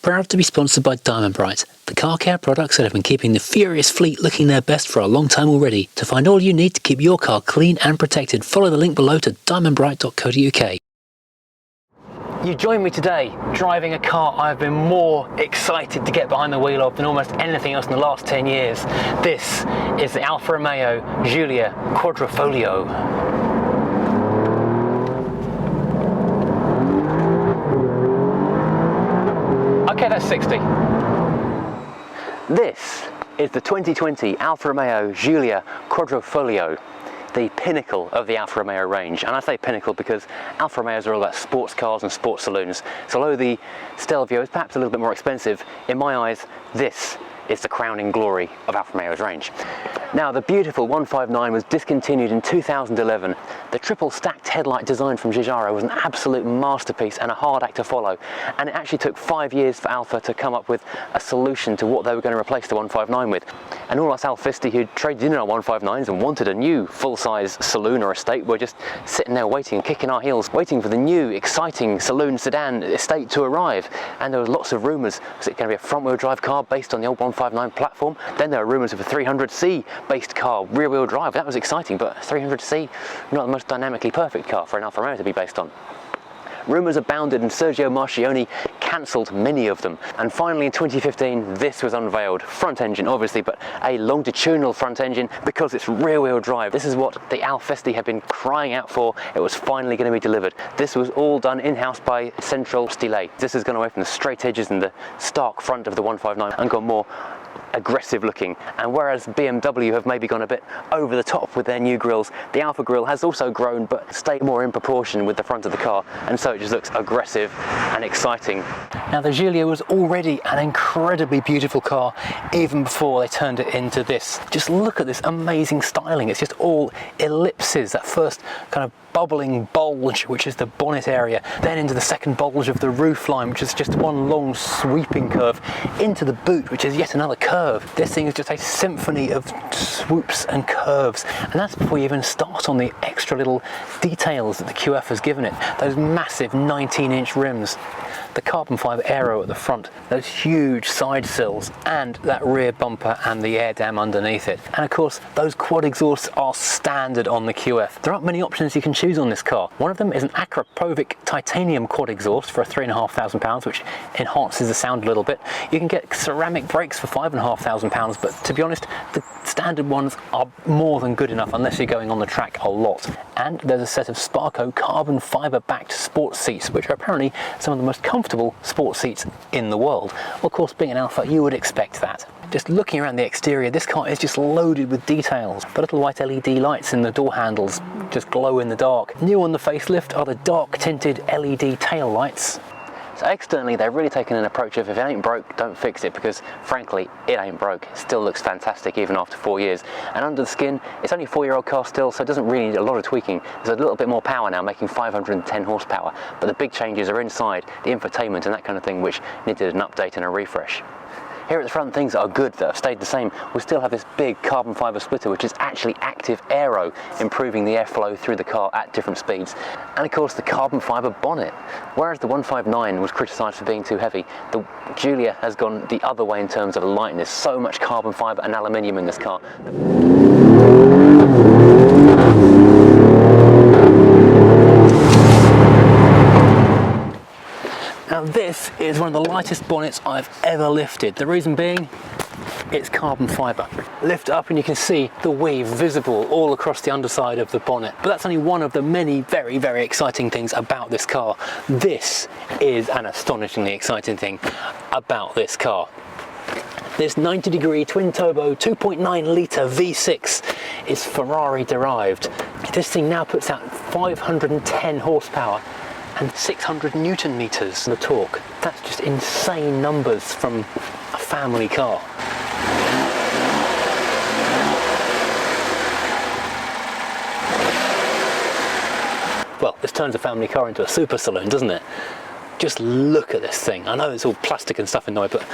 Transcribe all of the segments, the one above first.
Proud to be sponsored by Diamond Bright, the car care products that have been keeping the furious fleet looking their best for a long time already. To find all you need to keep your car clean and protected, follow the link below to diamondbright.co.uk. You join me today driving a car I've been more excited to get behind the wheel of than almost anything else in the last 10 years. This is the Alfa Romeo Giulia Quadrifoglio. Okay, that's 60. This is the 2020 Alfa Romeo Giulia Quadrifoglio, the pinnacle of the Alfa Romeo range. And I say pinnacle because Alfa Romeos are all about sports cars and sports saloons. So although the Stelvio is perhaps a little bit more expensive, in my eyes, this is the crowning glory of Alfa Romeo's range. Now, the beautiful 159 was discontinued in 2011. The triple stacked headlight design from Giugiaro was an absolute masterpiece and a hard act to follow. And it actually took 5 years for Alfa to come up with a solution to what they were going to replace the 159 with. And all us Alfisti who traded in our 159s and wanted a new full-size saloon or estate were just sitting there waiting, kicking our heels, waiting for the new, exciting saloon sedan estate to arrive. And there was lots of rumours. Was it going to be a front-wheel drive car based on the old 159 platform? Then there were rumours of a 300C based car, rear-wheel drive. That was exciting, but 300C, not the most dynamically perfect car for an Alfa Romeo to be based on. Rumours abounded and Sergio Marchionne cancelled many of them. And finally in 2015, this was unveiled. Front engine, obviously, but a longitudinal front engine because it's rear-wheel drive. This is what the Alfisti have been crying out for. It was finally going to be delivered. This was all done in-house by Central Stile. This has gone away from the straight edges and the stark front of the 159 and gone more aggressive looking. And whereas BMW have maybe gone a bit over the top with their new grills, the Alfa grille has also grown but stayed more in proportion with the front of the car, and so it just looks aggressive and exciting. Now, the Giulia was already an incredibly beautiful car even before they turned it into this. Just look at this amazing styling. It's just all ellipses. That first kind of bubbling bulge, which is the bonnet area, then into the second bulge of the roof line, which is just one long sweeping curve, into the boot, which is yet another curve. This thing is just a symphony of swoops and curves, and that's before you even start on the extra little details that the QF has given it. Those massive 19-inch rims, the carbon fibre aero at the front, those huge side sills, and that rear bumper and the air dam underneath it. And of course, those quad exhausts are standard on the QF. There aren't many options you can choose on this car. One of them is an Akrapovic titanium quad exhaust for £3,500, which enhances the sound a little bit. You can get ceramic brakes for £5,500, but to be honest, the standard ones are more than good enough unless you're going on the track a lot. And there's a set of Sparco carbon fibre backed sports seats, which are apparently some of the most comfortable sports seats in the world. Well, of course, being an Alfa, you would expect that. Just looking around the exterior, this car is just loaded with details. The little white LED lights in the door handles just glow in the dark. New on the facelift are the dark tinted LED tail lights. So externally, they've really taken an approach of if it ain't broke, don't fix it, because frankly, it ain't broke. It still looks fantastic even after 4 years. And under the skin, it's only a 4-year-old car still, so it doesn't really need a lot of tweaking. There's a little bit more power now, making 510 horsepower. But the big changes are inside, the infotainment and that kind of thing, which needed an update and a refresh. Here at the front, things that are good, that have stayed the same. We still have this big carbon fibre splitter, which is actually active aero, improving the airflow through the car at different speeds. And of course, the carbon fibre bonnet. Whereas the 159 was criticised for being too heavy, the Giulia has gone the other way in terms of lightness. So much carbon fibre and aluminium in this car. Now, this is one of the lightest bonnets I've ever lifted. The reason being, it's carbon fibre. Lift up and you can see the weave visible all across the underside of the bonnet. But that's only one of the many very, very exciting things about this car. This is an astonishingly exciting thing about this car. This 90-degree twin-turbo 2.9 litre V6 is Ferrari derived. This thing now puts out 510 horsepower and 600 Newton meters of torque. That's just insane numbers from a family car. Well, this turns a family car into a super saloon, doesn't it? Just look at this thing. I know it's all plastic and stuff in the way, but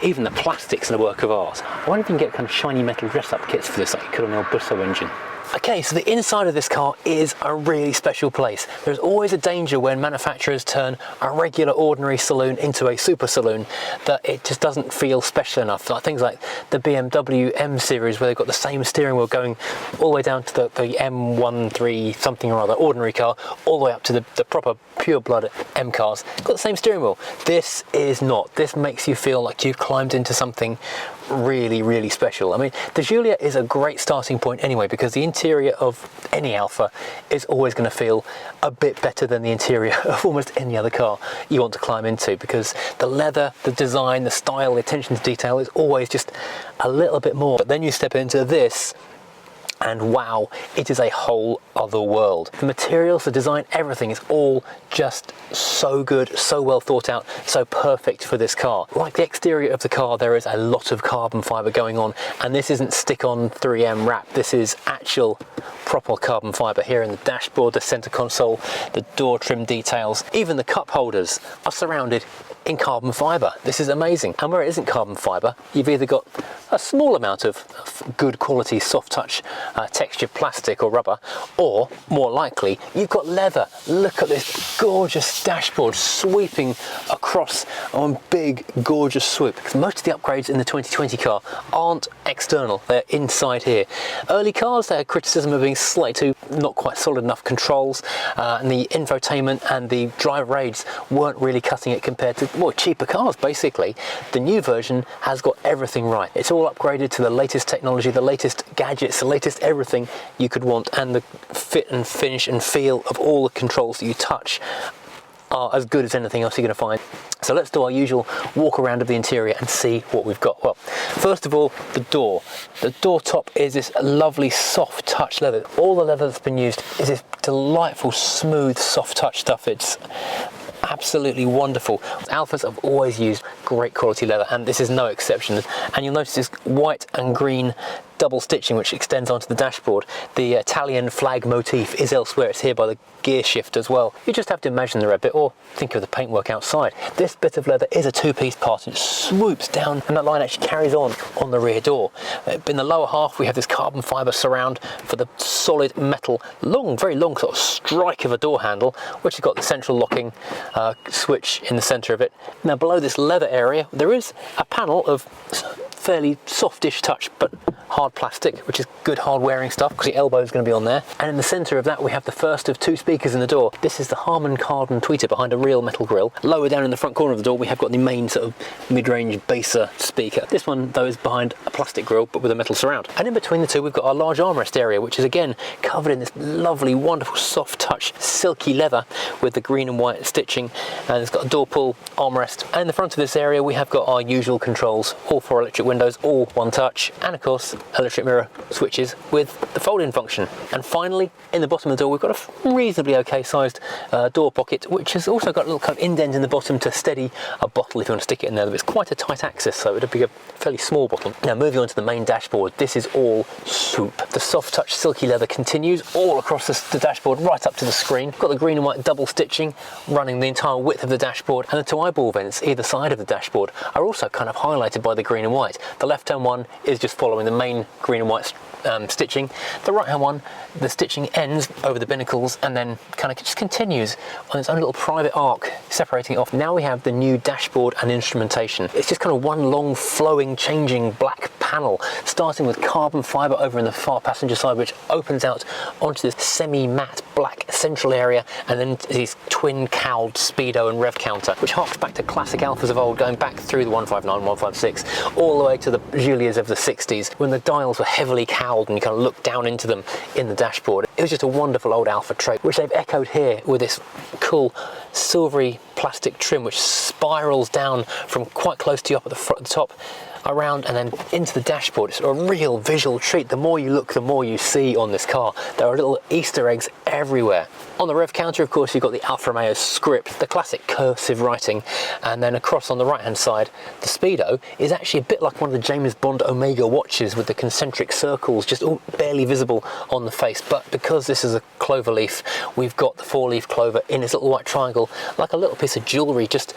even the plastic's a work of art. I wonder if you can get kind of shiny metal dress-up kits for this like you could on the old Busso engine. Okay, so the inside of this car is a really special place. There's always a danger when manufacturers turn a regular ordinary saloon into a super saloon that it just doesn't feel special enough. Like things like the BMW M series, where they've got the same steering wheel going all the way down to the M13 something or other ordinary car, all the way up to the proper pure blood M cars. It's got the same steering wheel. This is not. This makes you feel like you've climbed into something really, really special. I mean, the Giulia is a great starting point anyway, because the interior of any Alfa is always going to feel a bit better than the interior of almost any other car you want to climb into, because the leather, the design, the style, the attention to detail is always just a little bit more. But then you step into this and wow, it is a whole other world. The materials, the design, everything is all just so good, so well thought out, so perfect for this car. Like the exterior of the car, there is a lot of carbon fibre going on, and this isn't stick-on 3M wrap. This is actual proper carbon fibre here in the dashboard, the centre console, the door trim details. Even the cup holders are surrounded in carbon fibre. This is amazing. And where it isn't carbon fibre, you've either got a small amount of good quality soft touch textured plastic or rubber, or more likely you've got leather. Look at this gorgeous dashboard sweeping across on big gorgeous swoop, because most of the upgrades in the 2020 car aren't external, they're inside here. Early cars, they had criticism of being slightly too not quite solid enough controls, and the infotainment and the driver aids weren't really cutting it compared to more cheaper cars. Basically, the new version has got everything right. It's all upgraded to the latest technology, the latest gadgets, the latest everything you could want, and the fit and finish and feel of all the controls that you touch are as good as anything else you're going to find. So let's do our usual walk around of the interior and see what we've got. Well, first of all, the door. The door top is this lovely soft touch leather. All the leather that's been used is this delightful, smooth, soft touch stuff. It's absolutely wonderful. Alfas have always used great quality leather, and this is no exception. And you'll notice this white and green double stitching which extends onto the dashboard. The Italian flag motif is elsewhere. It's here by the gear shift as well. You just have to imagine the red bit, or think of the paintwork outside. This bit of leather is a two-piece part. It swoops down, and that line actually carries on the rear door. In the lower half, we have this carbon fibre surround for the solid metal, very long sort of strike of a door handle, which has got the central locking switch in the centre of it. Now, below this leather area, there is a panel of fairly softish touch, but hard plastic, which is good hard wearing stuff, because the elbow is going to be on there. And in the centre of that, we have the first of two speakers in the door. This is the Harman Kardon tweeter behind a real metal grille. Lower down in the front corner of the door, we have got the main sort of mid-range baser speaker. This one, though, is behind a plastic grille, but with a metal surround. And in between the two, we've got our large armrest area, which is again covered in this lovely, wonderful, soft touch, silky leather with the green and white stitching. And it's got a door pull armrest. And in the front of this area, we have got our usual controls, all 4 electric windows, all one touch, and of course electric mirror switches with the fold-in function. And finally, in the bottom of the door, we've got a reasonably okay sized door pocket, which has also got a little kind of indent in the bottom to steady a bottle if you want to stick it in there. But it's quite a tight access, so it'd be a fairly small bottle. Now, moving on to the main dashboard, this is all swoop. The soft touch silky leather continues all across the dashboard right up to the screen. Got the green and white double stitching running the entire width of the dashboard, and the 2 eyeball vents either side of the dashboard are also kind of highlighted by the green and white. The left-hand one is just following the main green and white stitching. The right-hand one, the stitching ends over the binnacles and then kind of just continues on its own little private arc, separating it off. Now we have the new dashboard and instrumentation. It's just kind of one long, flowing, changing black panel, starting with carbon fibre over in the far passenger side, which opens out onto this semi-matte black central area, and then these twin-cowled speedo and rev counter, which harks back to classic Alfas of old, going back through the 159, 156, all the way to the Giulias of the 60s, when the dials were heavily cowled and you kind of look down into them in the dashboard. It was just a wonderful old Alfa trait, which they've echoed here with this cool silvery plastic trim which spirals down from quite close to you up at the top, around and then into the dashboard. It's a real visual treat. The more you look, the more you see on this car. There are little Easter eggs everywhere. On the rev counter, of course, you've got the Alfa Romeo script, the classic cursive writing, and then across on the right hand side, the speedo is actually a bit like one of the James Bond Omega watches with the concentric circles just all barely visible on the face. But because this is a clover leaf, we've got the 4-leaf clover in this little white triangle, like a little piece of jewellery just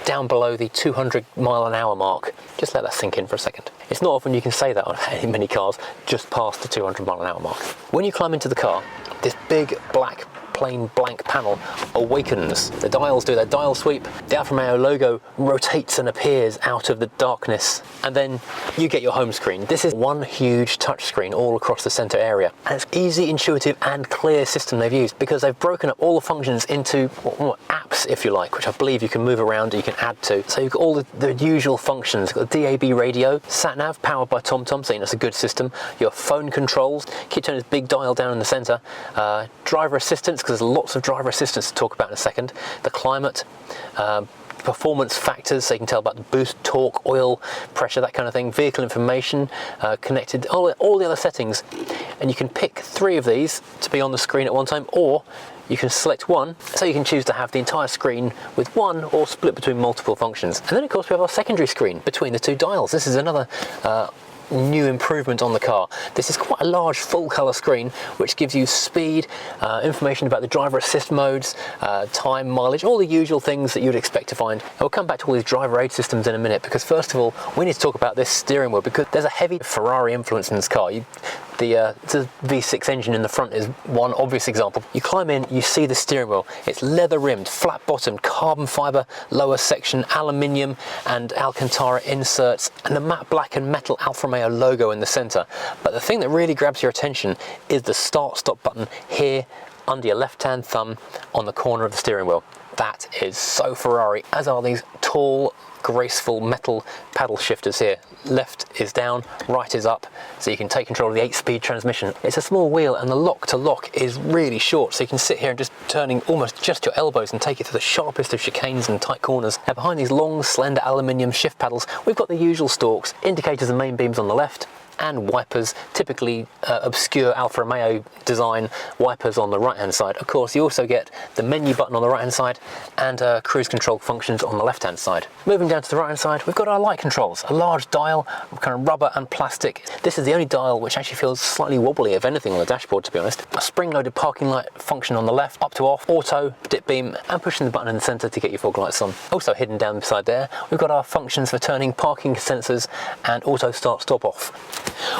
down below the 200-mile-an-hour mark. Just let that sink in for a second. It's not often you can say that on many cars, just past the 200-mile-an-hour mark. When you climb into the car, this big black plain blank panel awakens. The dials do their dial sweep, the Alfa Romeo logo rotates and appears out of the darkness, and then you get your home screen. This is one huge touch screen all across the center area, and it's easy, intuitive and clear system they've used, because they've broken up all the functions into apps, if you like, which I believe you can move around, you can add to. So you've got all the usual functions. You've got the DAB radio, sat nav powered by TomTom, so you know it's a good system. Your phone controls, keep turning this big dial down in the center, driver assistance, because there's lots of driver assistance to talk about in a second, the climate, performance factors, so you can tell about the boost, torque, oil pressure, that kind of thing, vehicle information, connected, all the other settings, and you can pick 3 of these to be on the screen at one time, or you can select one, so you can choose to have the entire screen with one or split between multiple functions. And then of course we have our secondary screen between the 2 dials. This is another new improvement on the car. This is quite a large full color screen which gives you speed, information about the driver assist modes, time, mileage, all the usual things that you'd expect to find. And we'll come back to all these driver aid systems in a minute, because first of all we need to talk about this steering wheel, because there's a heavy Ferrari influence in this car. The V6 engine in the front is one obvious example. You climb in, you see the steering wheel. It's leather rimmed, flat bottomed, carbon fiber lower section, aluminium and Alcantara inserts, and the matte black and metal Alfa Romeo logo in the center. But the thing that really grabs your attention is the start stop button here under your left hand thumb on the corner of the steering wheel. That is so Ferrari, as are these tall, graceful metal paddle shifters here. Left is down, right is up, so you can take control of the 8-speed transmission. It's a small wheel, and the lock to lock is really short, so you can sit here and just turning almost just your elbows and take it to the sharpest of chicanes and tight corners. Now behind these long, slender aluminium shift paddles, we've got the usual stalks, indicators and main beams on the left, and wipers, typically obscure Alfa Romeo design wipers on the right hand side. Of course you also get the menu button on the right hand side and cruise control functions on the left hand side. Moving down to the right hand side, we've got our light controls, a large dial, kind of rubber and plastic. This is the only dial which actually feels slightly wobbly, if anything, on the dashboard, to be honest. A spring-loaded parking light function on the left, up to off, auto, dip beam, and pushing the button in the center to get your fog lights on. Also hidden down beside there, we've got our functions for turning parking sensors and auto start stop off.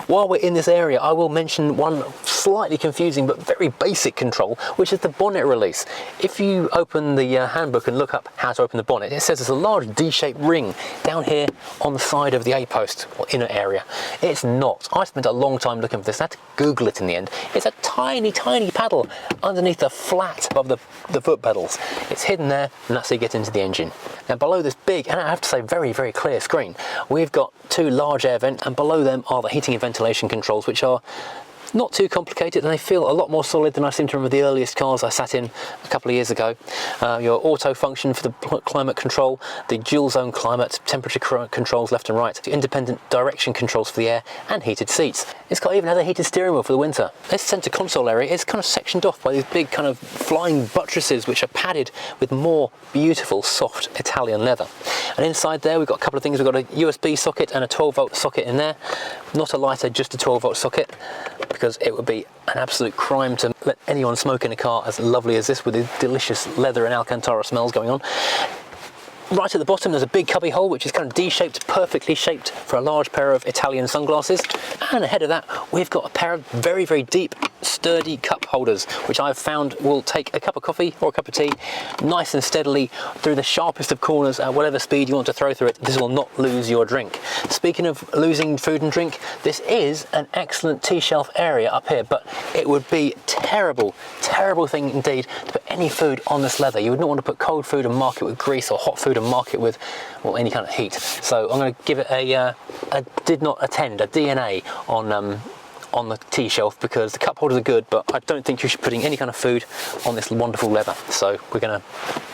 While we're in this area, I will mention one slightly confusing but very basic control, which is the bonnet release. If you open the handbook and look up how to open the bonnet, it says there's a large D-shaped ring down here on the side of the A-post or inner area. It's not. I spent a long time looking for this. I had to Google it in the end. It's a tiny, tiny paddle underneath the flat above the foot pedals. It's hidden there, and that's how you get into the engine. Now below this big, and I have to say very, very clear screen, we've got 2 large air vents, and below them are the heating and ventilation controls, which are not too complicated, and they feel a lot more solid than I seem to remember the earliest cars I sat in a couple of years ago. Your auto function for the climate control, the dual zone climate, temperature controls left and right, independent direction controls for the air, and heated seats. It's got even a heated steering wheel for the winter. This center console area is kind of sectioned off by these big kind of flying buttresses which are padded with more beautiful soft Italian leather. And inside there we've got a couple of things. We've got a USB socket and a 12-volt socket in there. Not a lighter, just a 12-volt socket, because it would be an absolute crime to let anyone smoke in a car as lovely as this, with the delicious leather and Alcantara smells going on. Right at the bottom there's a big cubby hole which is kind of D-shaped, perfectly shaped for a large pair of Italian sunglasses. And ahead of that we've got a pair of very, very deep, sturdy cup holders, which I've found will take a cup of coffee or a cup of tea nice and steadily through the sharpest of corners at whatever speed you want to throw through it. This will not lose your drink. Speaking of losing food and drink, this is an excellent tea shelf area up here, but it would be terrible, terrible thing indeed to put any food on this leather. You would not want to put cold food and mark it with grease, or hot food and mark it with, well, any kind of heat. So I'm going to give it a did not attend, a DNA on the tea shelf, because the cup holders are good, but I don't think you should be putting any kind of food on this wonderful leather. So we're going to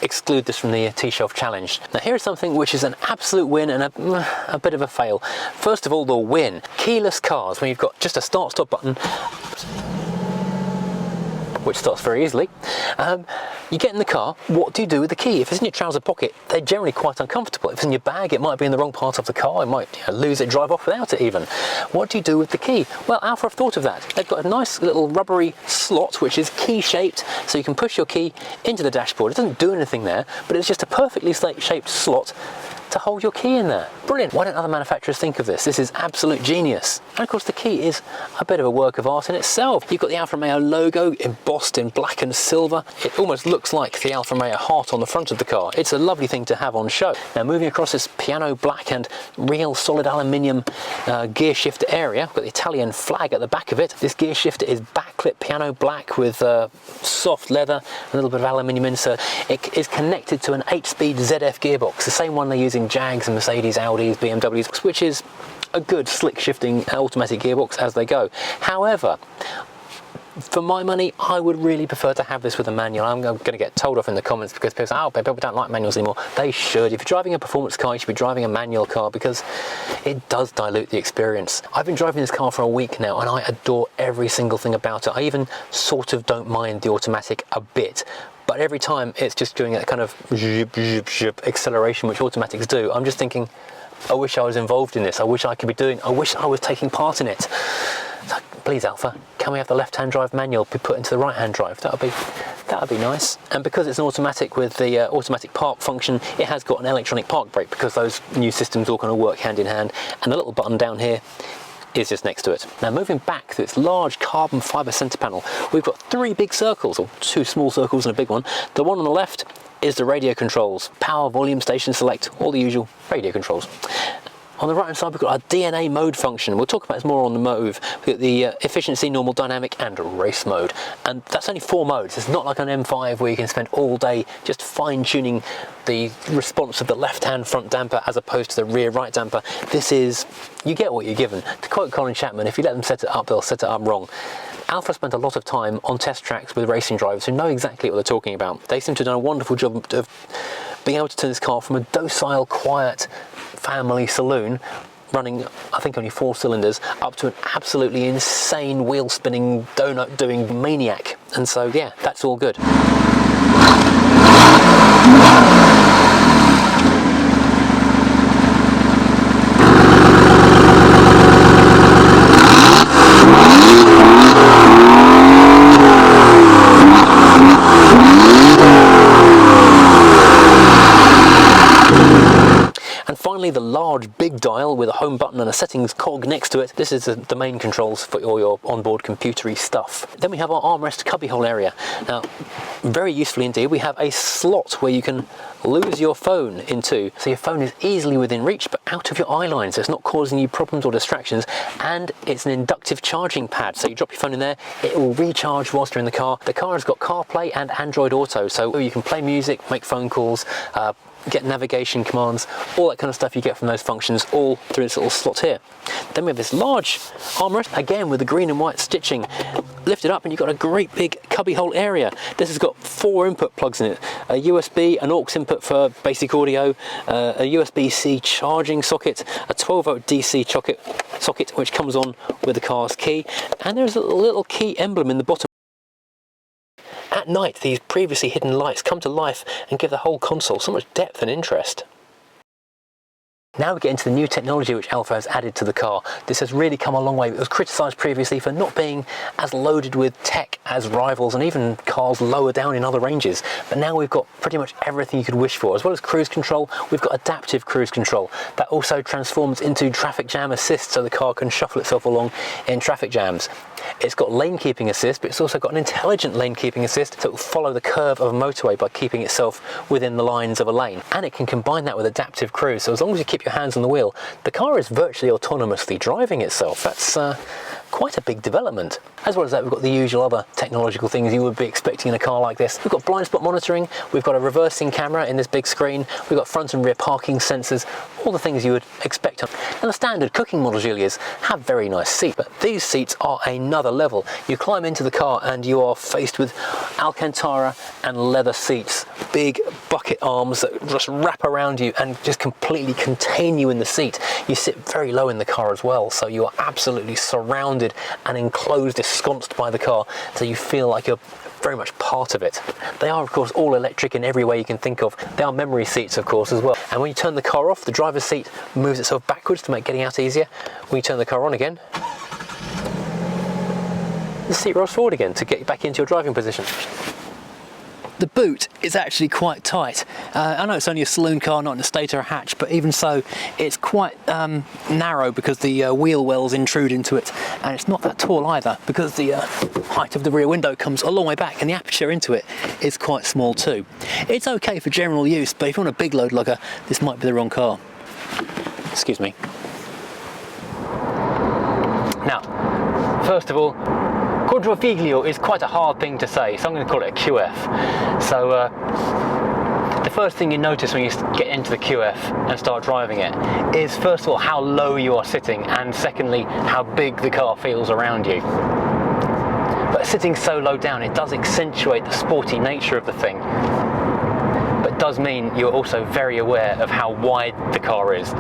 exclude this from the tea shelf challenge. Now here's something which is an absolute win and a bit of a fail. First of all, the win. Keyless cars, when you've got just a start-stop button, which starts very easily. You get in the car, what do you do with the key? If it's in your trouser pocket, they're generally quite uncomfortable. If it's in your bag, it might be in the wrong part of the car, it might lose it, drive off without it even. What do you do with the key? Well, Alfa have thought of that. They've got a nice little rubbery slot which is key shaped, so you can push your key into the dashboard. It doesn't do anything there, but it's just a perfectly shaped slot to hold your key in there. Brilliant. Why don't other manufacturers think of this? This is absolute genius. And of course the key is a bit of a work of art in itself. You've got the Alfa Romeo logo embossed in black and silver. It almost looks like the Alfa Romeo heart on the front of the car. It's a lovely thing to have on show. Now moving across this piano black and real solid aluminium gear shifter area, we've got the Italian flag at the back of it. This gear shifter is backlit piano black with soft leather, a little bit of aluminium insert. It is connected to an 8-speed ZF gearbox, the same one they use in Jags and Mercedes, Audis, BMWs, which is a good slick shifting automatic gearbox as they go. However, for my money, I would really prefer to have this with a manual. I'm going to get told off in the comments because people say, oh, people don't like manuals anymore. They should. If you're driving a performance car, you should be driving a manual car because it does dilute the experience. I've been driving this car for a week now and I adore every single thing about it. I even sort of don't mind the automatic a bit. But every time it's just doing that kind of zhup, zhup, zhup acceleration which automatics do, I'm just thinking, I wish I was involved in this. I wish I could be doing, I wish I was taking part in it. So please Alfa, can we have the left-hand drive manual be put into the right-hand drive? That would be nice. And because it's an automatic with the automatic park function, it has got an electronic park brake because those new systems all kind of work hand in hand. And the little button down here is just next to it. Now moving back to its large carbon fibre centre panel, we've got 3 big circles, or 2 small circles and a big one. The one on the left is the radio controls, power, volume, station select, all the usual radio controls. On the right hand side we've got our DNA mode function. We'll talk about this more on the move. We've got the efficiency, normal, dynamic and race mode. And that's only 4 modes. It's not like an M5 where you can spend all day just fine tuning the response of the left hand front damper as opposed to the rear right damper. This is, you get what you're given. To quote Colin Chapman, if you let them set it up, they'll set it up wrong. Alfa spent a lot of time on test tracks with racing drivers who know exactly what they're talking about. They seem to have done a wonderful job of being able to turn this car from a docile, quiet family saloon running, I think, only 4 cylinders, up to an absolutely insane wheel spinning, donut doing maniac. And so yeah, that's all good. Finally, the large big dial with a home button and a settings cog next to it. This is the main controls for all your onboard computery stuff. Then we have our armrest cubbyhole area. Now, very usefully indeed, we have a slot where you can lose your phone into, so your phone is easily within reach but out of your eye line, so it's not causing you problems or distractions. And it's an inductive charging pad, so you drop your phone in there, it will recharge whilst you're in the car. The car has got CarPlay and Android Auto, so you can play music, make phone calls, get navigation commands, all that kind of stuff you get from those functions, all through this little slot here. Then we have this large armrest, again with the green and white stitching, lifted up and you've got a great big cubbyhole area. This has got 4 input plugs in it, a USB, an aux input for basic audio, a USB-C charging socket, a 12-volt DC socket which comes on with the car's key, and there's a little key emblem in the bottom. At night, these previously hidden lights come to life and give the whole console so much depth and interest. Now we get into the new technology which Alfa has added to the car. This has really come a long way. It was criticised previously for not being as loaded with tech as rivals and even cars lower down in other ranges. But now we've got pretty much everything you could wish for. As well as cruise control, we've got adaptive cruise control. That also transforms into traffic jam assist so the car can shuffle itself along in traffic jams. It's got lane keeping assist, but it's also got an intelligent lane keeping assist, so it will follow the curve of a motorway by keeping itself within the lines of a lane. And it can combine that with adaptive cruise, so as long as you keep your hands on the wheel, the car is virtually autonomously driving itself. That's quite a big development. As well as that, we've got the usual other technological things you would be expecting in a car like this. We've got blind spot monitoring, we've got a reversing camera in this big screen, we've got front and rear parking sensors, all the things you would expect. Now the standard cooking model Giulias have very nice seats, but these seats are another level. You climb into the car and you are faced with Alcantara and leather seats, big bucket arms that just wrap around you and just completely contain you in the seat. You sit very low in the car as well, so you are absolutely surrounded and enclosed, ensconced by the car, so you feel like you're very much part of it. They are of course all electric in every way you can think of. They are memory seats of course as well, and when you turn the car off, the driver's seat moves itself backwards to make getting out easier. When you turn the car on again, the seat rolls forward again to get you back into your driving position. The boot is actually quite tight. I know it's only a saloon car, not an estate or a hatch, but even so, it's quite narrow because the wheel wells intrude into it, and it's not that tall either because the height of the rear window comes a long way back, and the aperture into it is quite small too. It's okay for general use, but if you want a big load lugger, this might be the wrong car. Excuse me. Now, first of all, Quadrifoglio is quite a hard thing to say, so I'm going to call it a QF. So the first thing you notice when you get into the QF and start driving it is, first of all, how low you are sitting, and secondly, how big the car feels around you. But sitting so low down, it does accentuate the sporty nature of the thing, but it does mean you're also very aware of how wide the car is.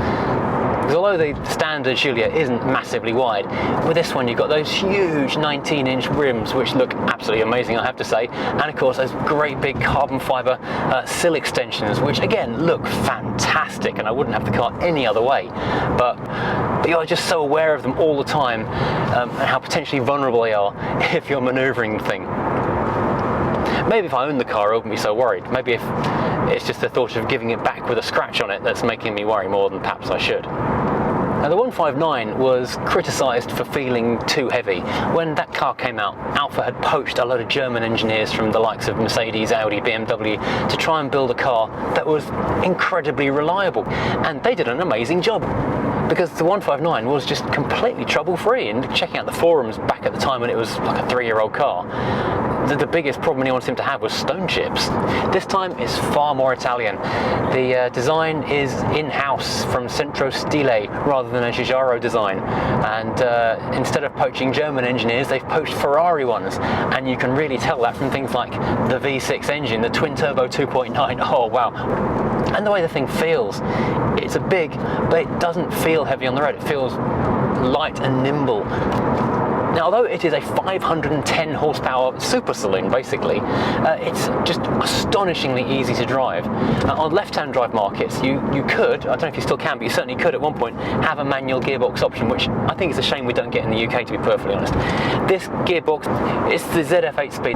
Because although the standard Giulia isn't massively wide, with this one you've got those huge 19-inch rims which look absolutely amazing, I have to say, and of course those great big carbon fibre sill extensions which again look fantastic, and I wouldn't have the car any other way, but you're just so aware of them all the time, and how potentially vulnerable they are if you're manoeuvring the thing. Maybe if I owned the car I wouldn't be so worried. Maybe if it's just the thought of giving it back with a scratch on it that's making me worry more than perhaps I should. Now the 159 was criticised for feeling too heavy. When that car came out, Alfa had poached a load of German engineers from the likes of Mercedes, Audi, BMW to try and build a car that was incredibly reliable, and they did an amazing job, because the 159 was just completely trouble-free. And checking out the forums back at the time when it was like a 3-year-old car, the biggest problem anyone seemed to have was stone chips. This time it's far more Italian. The design is in-house from Centro Stile rather than a Giugiaro design, and instead of poaching German engineers, they've poached Ferrari ones, and you can really tell that from things like the V6 engine, the twin-turbo 2.9. Oh wow. And the way the thing feels, it's a big, but it doesn't feel heavy on the road. It feels light and nimble. Now, although it is a 510 horsepower super saloon, basically, it's just astonishingly easy to drive. On left-hand drive markets, you could, I don't know if you still can, but you certainly could at one point, have a manual gearbox option, which I think is a shame we don't get in the UK, to be perfectly honest. This gearbox, it's the ZF8 speed,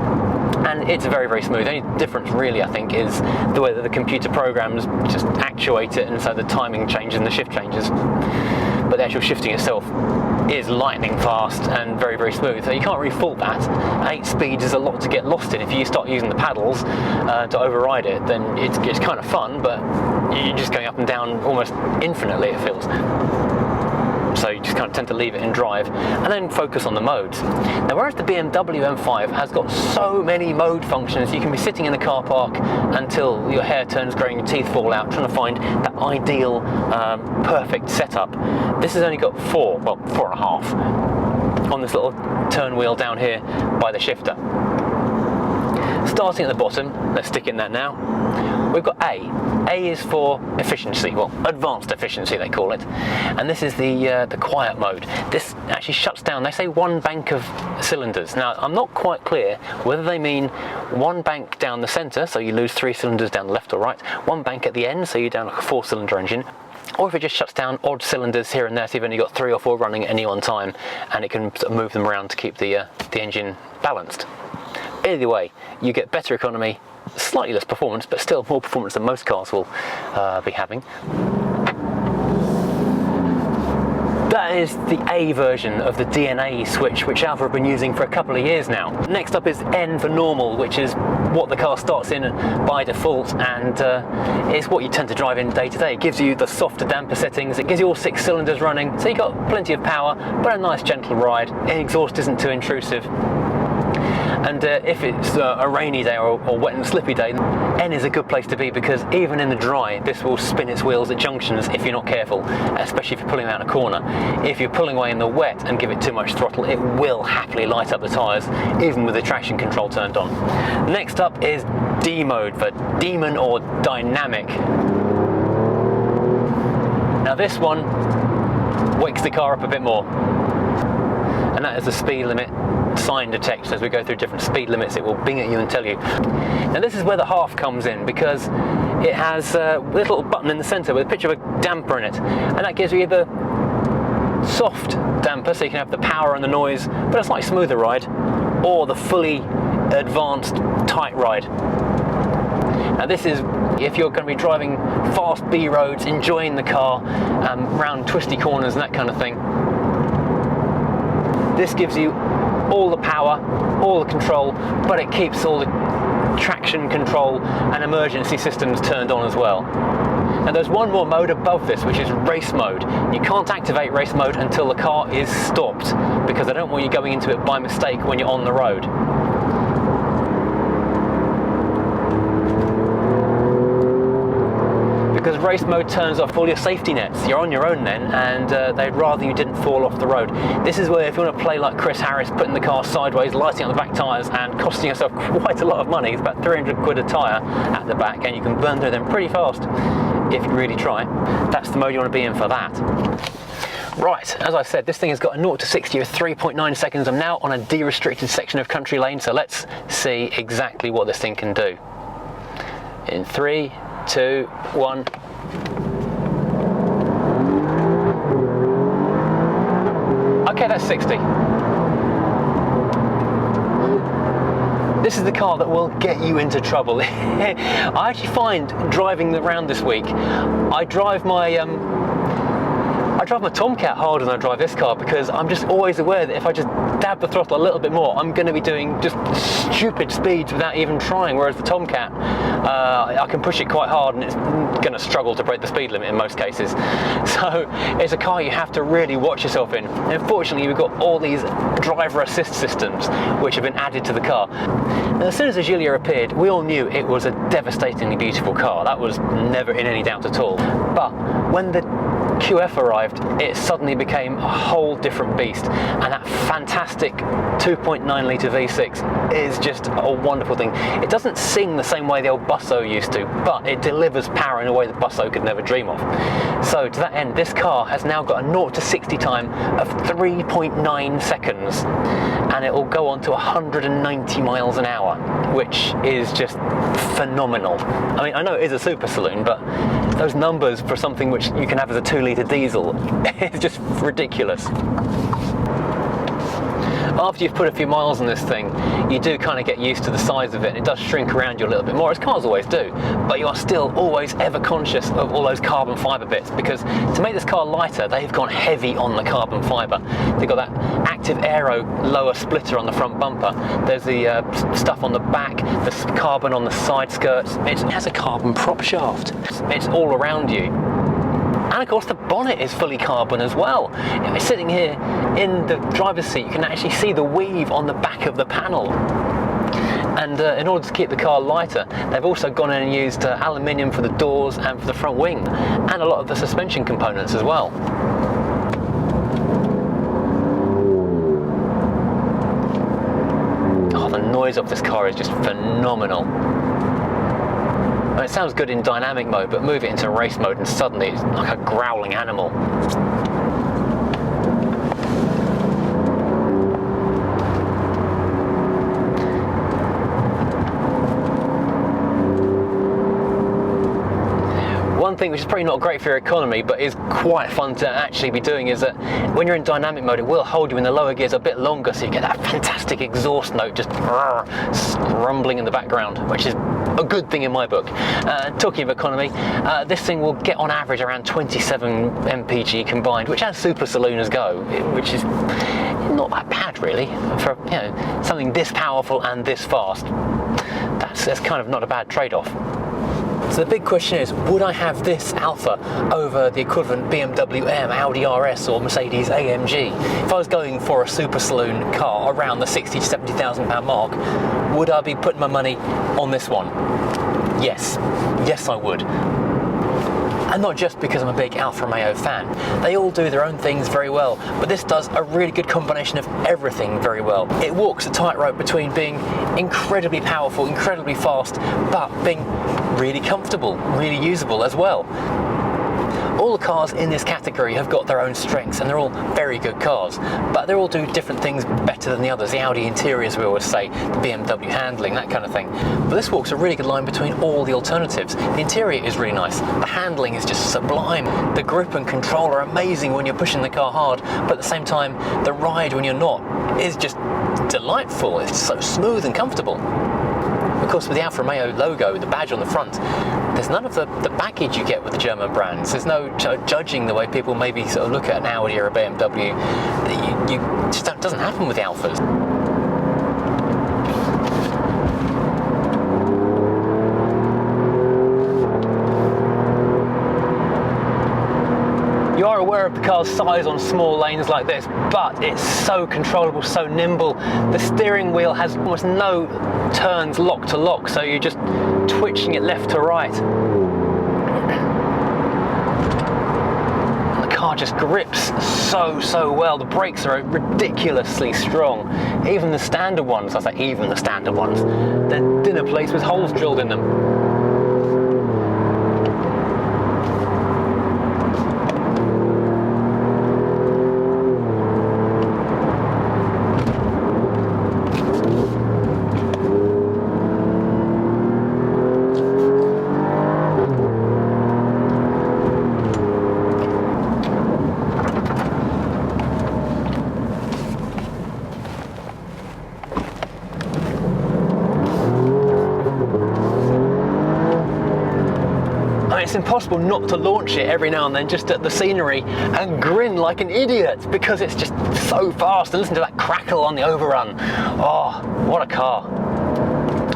and it's very, very smooth. The only difference really, I think, is the way that the computer programs just actuate it, and so the timing changes and the shift changes. But the actual shifting itself is lightning fast and very, very smooth, so you can't really fault that. 8 speeds is a lot to get lost in. If you start using the paddles to override it, then it's kind of fun, but you're just going up and down almost infinitely, it feels. So you just kind of tend to leave it in drive and then focus on the modes. Now, whereas the BMW M5 has got so many mode functions, you can be sitting in the car park until your hair turns grey and your teeth fall out, trying to find that ideal, perfect setup. This has only got 4, well, 4.5 on this little turn wheel down here by the shifter. Starting at the bottom, let's stick in that now, we've got A. A is for efficiency, well, advanced efficiency they call it, and this is the quiet mode. This actually shuts down, they say, one bank of cylinders. Now, I'm not quite clear whether they mean one bank down the centre, so you lose 3 cylinders down the left or right, one bank at the end, so you're down like a 4-cylinder engine, or if it just shuts down odd cylinders here and there, so you've only got 3 or 4 running at any one time, and it can sort of move them around to keep the engine balanced. Either way, you get better economy, slightly less performance, but still more performance than most cars will be having. That is the A version of the DNA switch, which Alfa have been using for a couple of years now. Next up is N for normal, which is what the car starts in by default, and it's what you tend to drive in day to day. It gives you the softer damper settings, it gives you all 6 cylinders running, so you've got plenty of power, but a nice gentle ride. Exhaust isn't too intrusive. And if it's a rainy day or wet and slippy day, N is a good place to be, because even in the dry, this will spin its wheels at junctions if you're not careful, especially if you're pulling out a corner. If you're pulling away in the wet and give it too much throttle, it will happily light up the tyres, even with the traction control turned on. Next up is D mode, for demon or dynamic. Now this one wakes the car up a bit more, and that is the speed limit sign detection. As we go through different speed limits, it will bing at you and tell you. Now this is where the half comes in, because it has a little button in the centre with a picture of a damper in it, and that gives you either soft damper, so you can have the power and the noise but a slightly smoother ride, or the fully advanced tight ride. Now this is if you're going to be driving fast B roads, enjoying the car, round twisty corners and that kind of thing. This gives you all the power, all the control, but it keeps all the traction control and emergency systems turned on as well. And there's one more mode above this, which is race mode. You can't activate race mode until the car is stopped, because I don't want you going into it by mistake when you're on the road. Because race mode turns off all your safety nets. You're on your own then, and they'd rather you didn't fall off the road. This is where, if you want to play like Chris Harris, putting the car sideways, lighting up the back tyres and costing yourself quite a lot of money, it's about 300 quid a tyre at the back, and you can burn through them pretty fast if you really try. That's the mode you want to be in for that. Right, as I said, this thing has got a 0 to 60 of 3.9 seconds. I'm now on a de-restricted section of country lane, so let's see exactly what this thing can do. In 3, 2, 1. Okay, that's 60. This is the car that will get you into trouble. I actually find driving around this week, I drive my Tomcat harder than I drive this car, because I'm just always aware that if I just dab the throttle a little bit more, I'm going to be doing just stupid speeds without even trying, whereas the Tomcat, I can push it quite hard and it's going to struggle to break the speed limit in most cases. So it's a car you have to really watch yourself in. And fortunately, we've got all these driver assist systems which have been added to the car. Now, as soon as the Giulia appeared, we all knew it was a devastatingly beautiful car. That was never in any doubt at all. But when the QF arrived, it suddenly became a whole different beast, and that fantastic 2.9 litre V6 is just a wonderful thing. It doesn't sing the same way the old Busso used to, but it delivers power in a way that Busso could never dream of. So to that end, this car has now got a 0 to 60 time of 3.9 seconds, and it will go on to 190 miles an hour, which is just phenomenal. I mean, I know it is a super saloon, but those numbers for something which you can have as a 2 litre diesel is just ridiculous. After you've put a few miles on this thing, you do kind of get used to the size of it, and it does shrink around you a little bit more, as cars always do, but you are still always ever conscious of all those carbon fibre bits, because to make this car lighter, they've gone heavy on the carbon fibre. They've got that active aero lower splitter on the front bumper, there's the stuff on the back, the carbon on the side skirts, it has a carbon prop shaft, it's all around you. And of course the bonnet is fully carbon as well. If you're sitting here in the driver's seat, you can actually see the weave on the back of the panel. And in order to keep the car lighter, they've also gone in and used aluminium for the doors and for the front wing, and a lot of the suspension components as well. Oh, the noise of this car is just phenomenal. It sounds good in dynamic mode, but move it into race mode and suddenly it's like a growling animal. One thing which is probably not great for your economy, but is quite fun to actually be doing, is that when you're in dynamic mode, it will hold you in the lower gears a bit longer, so you get that fantastic exhaust note just rumbling in the background, which is a good thing in my book. Talking of economy, this thing will get on average around 27 mpg combined, which as super salooners go, which is not that bad really for, you know, something this powerful and this fast. That's kind of not a bad trade-off. So the big question is, would I have this Alfa over the equivalent BMW M, Audi RS or Mercedes AMG? If I was going for a super saloon car around the 60 to 70,000 pound mark, would I be putting my money on this one? Yes. Yes, I would. And not just because I'm a big Alfa Romeo fan. They all do their own things very well, but this does a really good combination of everything very well. It walks a tightrope between being incredibly powerful, incredibly fast, but being really comfortable, really usable as well. All the cars in this category have got their own strengths, and they're all very good cars, but they all do different things better than the others. The Audi interiors, we always say, the BMW handling, that kind of thing. But this walks a really good line between all the alternatives. The interior is really nice, the handling is just sublime, the grip and control are amazing when you're pushing the car hard, but at the same time, the ride when you're not is just delightful. It's so smooth and comfortable. Of course, with the Alfa Romeo logo, the badge on the front, there's none of the baggage you get with the German brands. There's no judging the way people maybe sort of look at an Audi or a BMW. It doesn't happen with the Alfas. You are aware of the car's size on small lanes like this, but it's so controllable, so nimble. The steering wheel has almost no turns lock to lock, so you're just twitching it left to right. And the car just grips so well. The brakes are ridiculously strong. Even the standard ones, I say even the standard ones, they're dinner plates with holes drilled in them. It's impossible not to launch it every now and then just at the scenery and grin like an idiot because it's just so fast, and listen to that crackle on the overrun. Oh, what a car.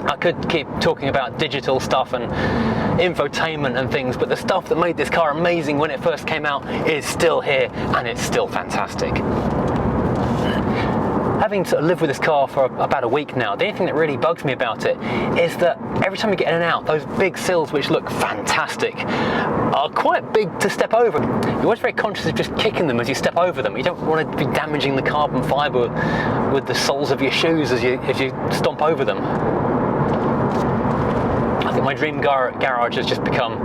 I could keep talking about digital stuff and infotainment and things, but the stuff that made this car amazing when it first came out is still here, and it's still fantastic. Having sort of lived with this car for about a week now, the only thing that really bugs me about it is that every time you get in and out, those big sills, which look fantastic, are quite big to step over. You're always very conscious of just kicking them as you step over them. You don't want to be damaging the carbon fibre with the soles of your shoes as you stomp over them. I think my dream garage has just become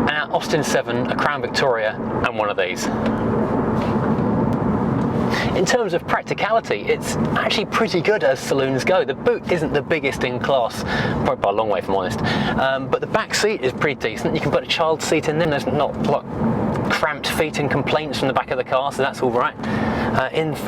an Austin 7, a Crown Victoria, and one of these. In terms of practicality, it's actually pretty good as saloons go. The boot isn't the biggest in class, probably by a long way if I'm honest, but the back seat is pretty decent. You can put a child seat in there, there's not cramped feet and complaints from the back of the car, so that's all right.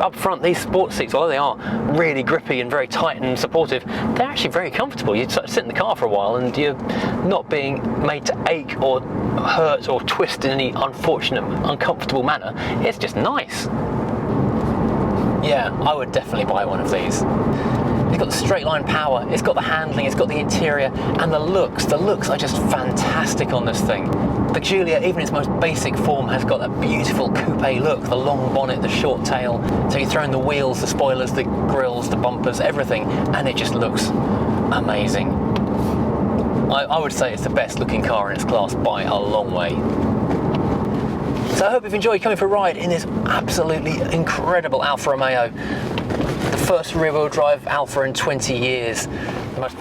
Up front, these sports seats, although they are really grippy and very tight and supportive, they're actually very comfortable. You sort of sit in the car for a while and you're not being made to ache or hurt or twist in any unfortunate, uncomfortable manner. It's just nice. Yeah, I would definitely buy one of these. It's got the straight line power, it's got the handling, it's got the interior, and the looks. The looks are just fantastic on this thing. The Giulia, even in its most basic form, has got that beautiful coupe look, the long bonnet, the short tail. So you throw in the wheels, the spoilers, the grills, the bumpers, everything, and it just looks amazing. I would say it's the best looking car in its class by a long way. So I hope you've enjoyed coming for a ride in this absolutely incredible Alfa Romeo. The first rear-wheel drive Alfa in 20 years. The most